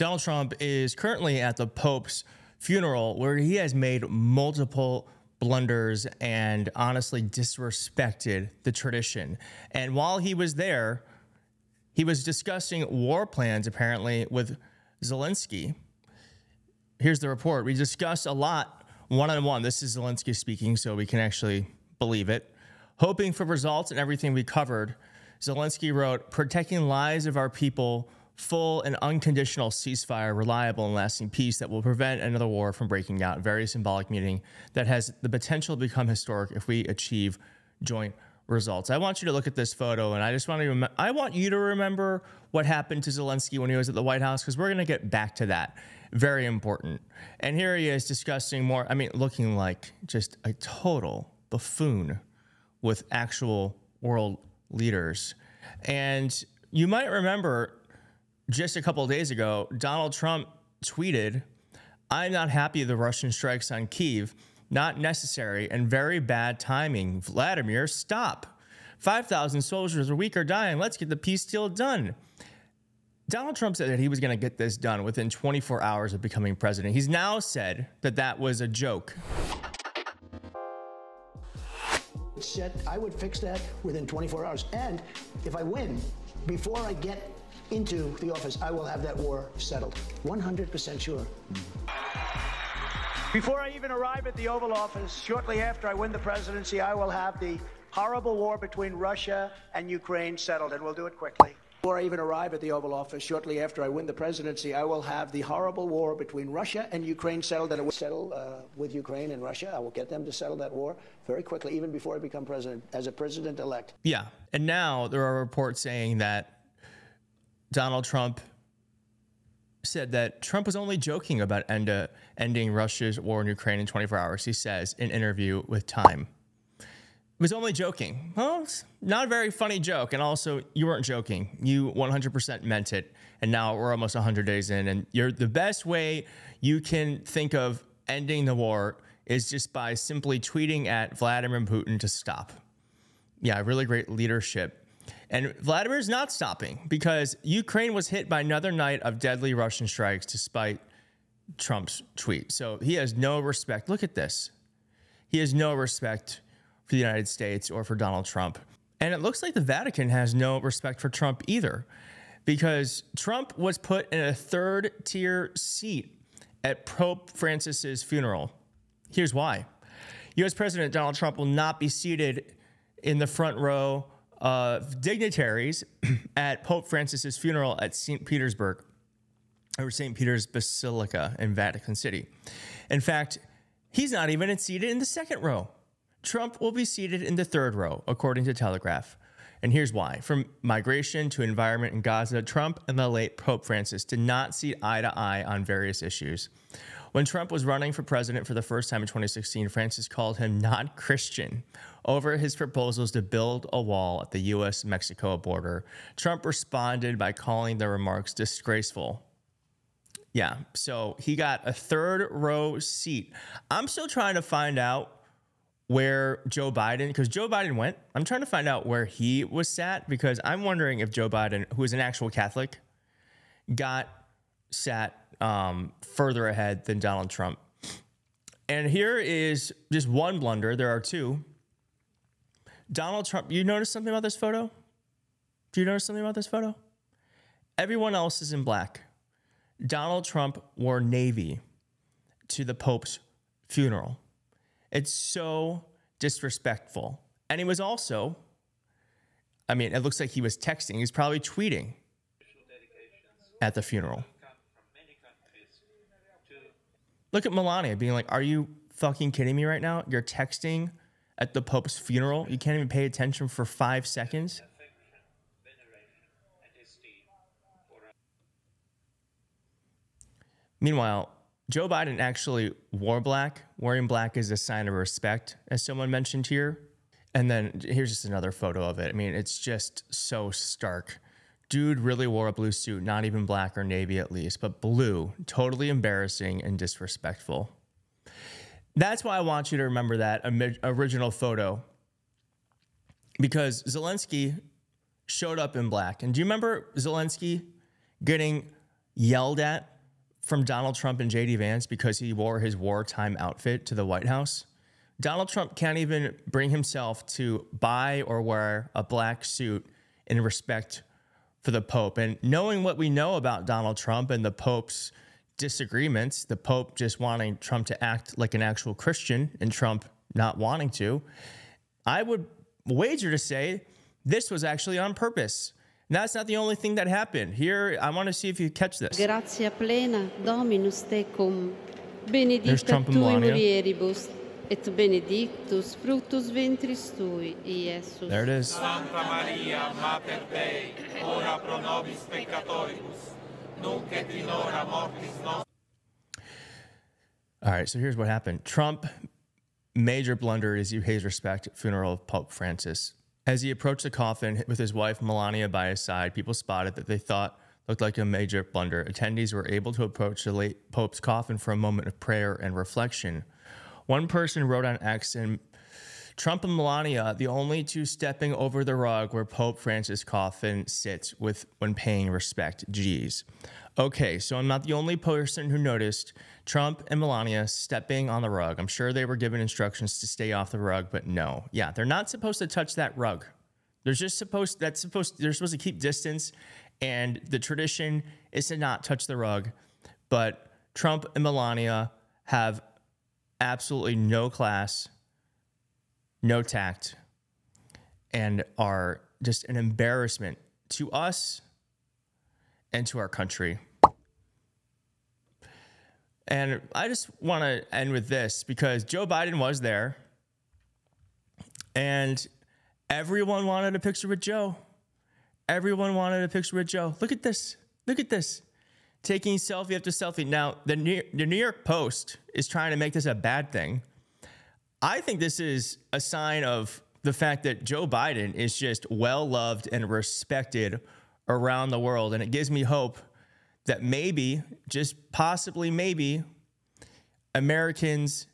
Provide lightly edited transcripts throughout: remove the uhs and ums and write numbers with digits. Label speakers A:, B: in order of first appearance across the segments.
A: Donald Trump is currently at the Pope's funeral, where he has made multiple blunders and honestly disrespected the tradition. And while he was there, he was discussing war plans, apparently, with Zelensky. Here's the report. We discussed a lot one-on-one. This is Zelensky speaking, so we can actually believe it. Hoping for results in everything we covered, Zelensky wrote, "Protecting lives of our people, full and unconditional ceasefire, reliable and lasting peace that will prevent another war from breaking out. Very symbolic meeting that has the potential to become historic if we achieve joint results." I want you to look at this photo, and I just want to I want you to remember what happened to Zelensky when he was at the White House, because we're going to get back to that. Very important. And here he is discussing more, I mean, looking like just a total buffoon with actual world leaders. And you might remember just a couple of days ago, Donald Trump tweeted, "I'm not happy the Russian strikes on Kyiv. Not necessary and very bad timing. Vladimir, stop. 5,000 soldiers a week are dying. Let's get the peace deal done." Donald Trump said that he was going to get this done within 24 hours of becoming president. He's now said that that was a joke.
B: Said I would fix that within 24 hours. And if I win, before I get into the office, I will have that war settled. 100% sure. Before I even arrive at the Oval Office, shortly after I win the presidency, I will have the horrible war between Russia and Ukraine settled, and we'll do it quickly. Before I even arrive at the Oval Office, shortly after I win the presidency, I will have the horrible war between Russia and Ukraine settled, and it will settle with Ukraine and Russia. I will get them to settle that war very quickly, even before I become president, as a president-elect.
A: Yeah, and now there are reports saying that Donald Trump said that Trump was only joking about ending Russia's war in Ukraine in 24 hours, he says in an interview with Time. Was only joking. Well, it's not a very funny joke. And also, you weren't joking. You 100% meant it. And now we're almost 100 days in. And the best way you can think of ending the war is just by simply tweeting at Vladimir Putin to stop. Yeah, really great leadership. And Vladimir's not stopping, because Ukraine was hit by another night of deadly Russian strikes despite Trump's tweet. So he has no respect. Look at this. He has no respect for the United States or for Donald Trump. And it looks like the Vatican has no respect for Trump either, because Trump was put in a third-tier seat at Pope Francis's funeral. Here's why. U.S. President Donald Trump will not be seated in the front row of dignitaries at Pope Francis's funeral at St. Petersburg, or St. Peter's Basilica in Vatican City. In fact, he's not even seated in the second row. Trump will be seated in the third row, according to Telegraph. And here's why. From migration to environment in Gaza, Trump and the late Pope Francis did not see eye to eye on various issues. When Trump was running for president for the first time in 2016, Francis called him not Christian over his proposals to build a wall at the U.S.-Mexico border. Trump responded by calling the remarks disgraceful. Yeah, so he got a third row seat. I'm still trying to find out where Joe Biden, because Joe Biden went, I'm trying to find out where he was sat, because I'm wondering if Joe Biden, who is an actual Catholic, got sat further ahead than Donald Trump. And here is just one blunder. There are two. Donald Trump, you notice something about this photo? Do you notice something about this photo? Everyone else is in black. Donald Trump wore navy to the Pope's funeral. It's so disrespectful. And he was also, I mean, it looks like he was texting. He's probably tweeting at the funeral. Look at Melania being like, "Are you fucking kidding me right now? You're texting at the Pope's funeral? You can't even pay attention for 5 seconds?" Meanwhile, Joe Biden actually wore black. Wearing black is a sign of respect, as someone mentioned here. And then here's just another photo of it. I mean, it's just so stark. Dude really wore a blue suit, not even black or navy at least, but blue. Totally embarrassing and disrespectful. That's why I want you to remember that original photo, because Zelensky showed up in black. And do you remember Zelensky getting yelled at from Donald Trump and JD Vance because he wore his wartime outfit to the White House. Donald Trump can't even bring himself to buy or wear a black suit in respect for the Pope. And knowing what we know about Donald Trump and the Pope's disagreements, the Pope just wanting Trump to act like an actual Christian and Trump not wanting to, I would wager to say this was actually on purpose. And that's not the only thing that happened. Here, I want to see if you catch this.
C: Gratia plena, Dominus tecum,
A: There's
C: benedicta
A: Trump and
C: tui
A: Melania.
C: mulieribus, et benedictus fructus ventris tui, Iesus.
A: There it is.
D: Santa Maria, Mater Dei, ora pro nobis peccatoribus, nunc et in hora mortis nostris.
A: All right, so here's what happened. Trump, major blunder as he pays respect at funeral of Pope Francis. As he approached the coffin with his wife Melania by his side, people spotted that they thought looked like a major blunder. Attendees were able to approach the late Pope's coffin for a moment of prayer and reflection. One person wrote on X, and Trump and Melania, the only two stepping over the rug where Pope Francis' coffin sits when paying respect. Geez. Okay, so I'm not the only person who noticed Trump and Melania stepping on the rug. I'm sure they were given instructions to stay off the rug, but no. Yeah, they're not supposed to touch that rug. They're supposed to keep distance, and the tradition is to not touch the rug. But Trump and Melania have absolutely no class, no tact, and are just an embarrassment to us and to our country. And I just want to end with this because Joe Biden was there and everyone wanted a picture with Joe. Everyone wanted a picture with Joe. Look at this. Look at this. Taking selfie after selfie. Now, the New York Post is trying to make this a bad thing. I think this is a sign of the fact that Joe Biden is just well-loved and respected around the world. And it gives me hope that maybe, just possibly maybe, Americans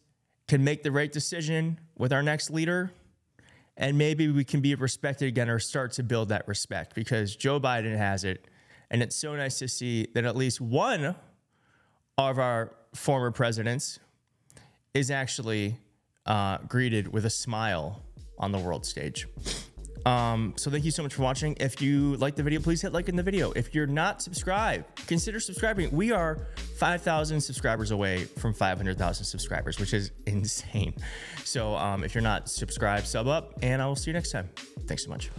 A: can make the right decision with our next leader, and maybe we can be respected again or start to build that respect because Joe Biden has it. And it's so nice to see that at least one of our former presidents is actually greeted with a smile on the world stage. So thank you so much for watching. If you liked the video, please hit like in the video. If you're not subscribed, consider subscribing. We are 5,000 subscribers away from 500,000 subscribers, which is insane. So if you're not subscribed, sub up, and I will see you next time. Thanks so much.